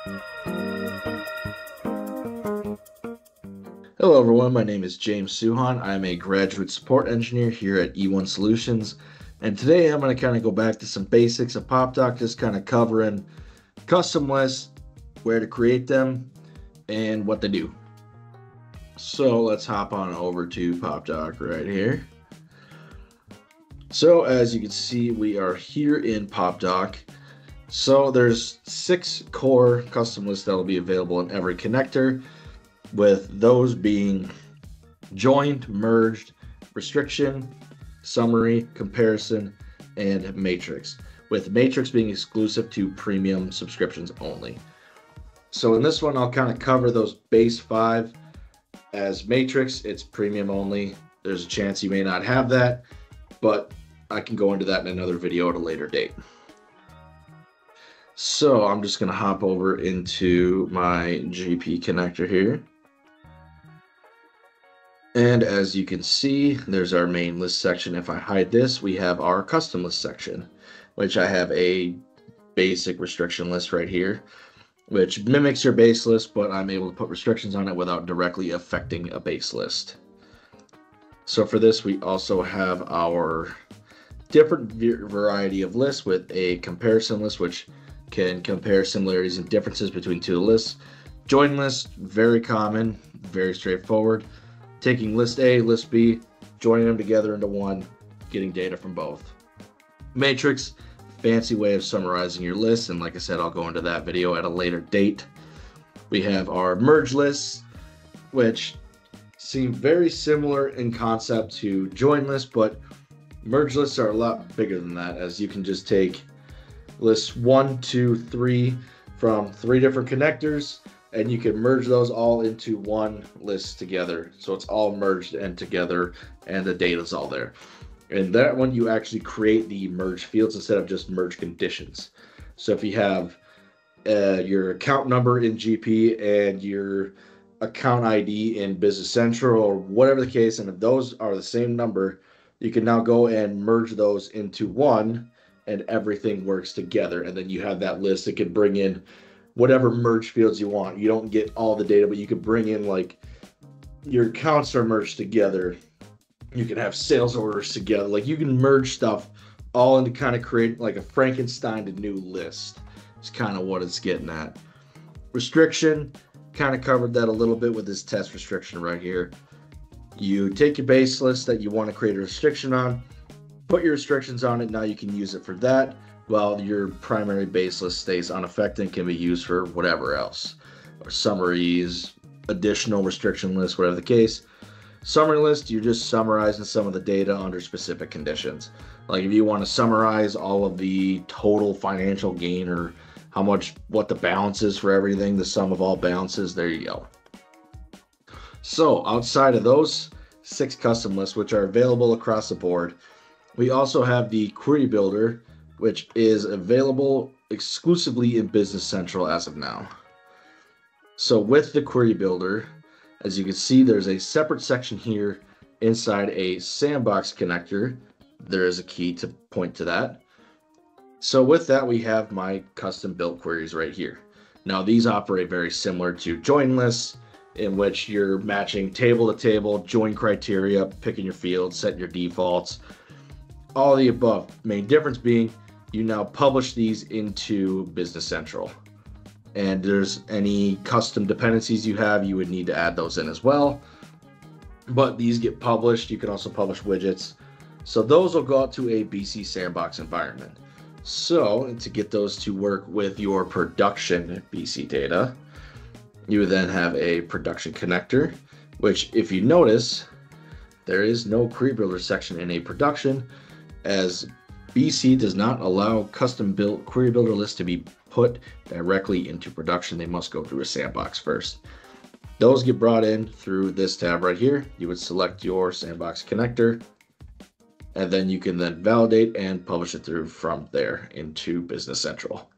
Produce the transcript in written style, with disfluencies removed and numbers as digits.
Hello everyone, my name is James Suhan. I'm a graduate support engineer here at E1 Solutions. And today I'm going to kind of go back to some basics of Popdock, just kind of covering custom lists, where to create them, and what they do. So let's hop on over to Popdock right here. So as you can see, we are here in Popdock. So there's 6 core custom lists that will be available in every connector, with those being joined, merged, restriction, summary, comparison, and matrix, with matrix being exclusive to premium subscriptions only. So in this one, I'll kind of cover those base 5. As matrix, it's premium only. There's a chance you may not have that, but I can go into that in another video at a later date. So I'm just going to hop over into my GP connector here. And as you can see, there's our main list section. If I hide this, we have our custom list section, which I have a basic restriction list right here, which mimics your base list, but I'm able to put restrictions on it without directly affecting a base list. So for this, we also have our different variety of lists with a comparison list, which can compare similarities and differences between 2 lists. Join list, very common, very straightforward. Taking list A, list B, joining them together into one, getting data from both. Matrix, fancy way of summarizing your list, and like I said, I'll go into that video at a later date. We have our merge lists, which seem very similar in concept to join lists, but merge lists are a lot bigger than that, as you can just take lists 1, 2, 3 from 3 different connectors, and you can merge those all into one list together. So it's all merged and together, and the data's all there. And that one, you actually create the merge fields instead of just merge conditions. So if you have your account number in GP and your account ID in Business Central, or whatever the case, and if those are the same number, you can now go and merge those into one, and everything works together. And then you have that list that can bring in whatever merge fields you want. You don't get all the data, but you could bring in, like, your accounts are merged together. You can have sales orders together. Like, you can merge stuff all into kind of create like a Frankenstein new list. It's kind of what it's getting at. Restriction, kind of covered that a little bit with this test restriction right here. You take your base list that you want to create a restriction on, put your restrictions on it. Now you can use it for that, while your primary base list stays unaffected and can be used for whatever else, or summaries, additional restriction lists, whatever the case. Summary list, you're just summarizing some of the data under specific conditions. Like if you want to summarize all of the total financial gain, or what the balance is for everything, the sum of all balances, there you go. So outside of those 6 custom lists, which are available across the board, we also have the query builder, which is available exclusively in Business Central as of now. So with the query builder, as you can see, there's a separate section here inside a sandbox connector. There is a key to point to that. So with that, we have my custom built queries right here. Now these operate very similar to join lists, in which you're matching table to table, join criteria, picking your fields, setting your defaults, all of the above. Main difference being you now publish these into Business Central. And there's any custom dependencies you have, you would need to add those in as well. But these get published. You can also publish widgets. So those will go out to a BC Sandbox environment. So to get those to work with your production BC data, you would then have a production connector, which if you notice, there is no query builder section in a production, as BC does not allow custom built query builder lists to be put directly into production. They must go through a sandbox first. Those get brought in through this tab right here. You would select your sandbox connector, and then you can then validate and publish it through from there into Business Central.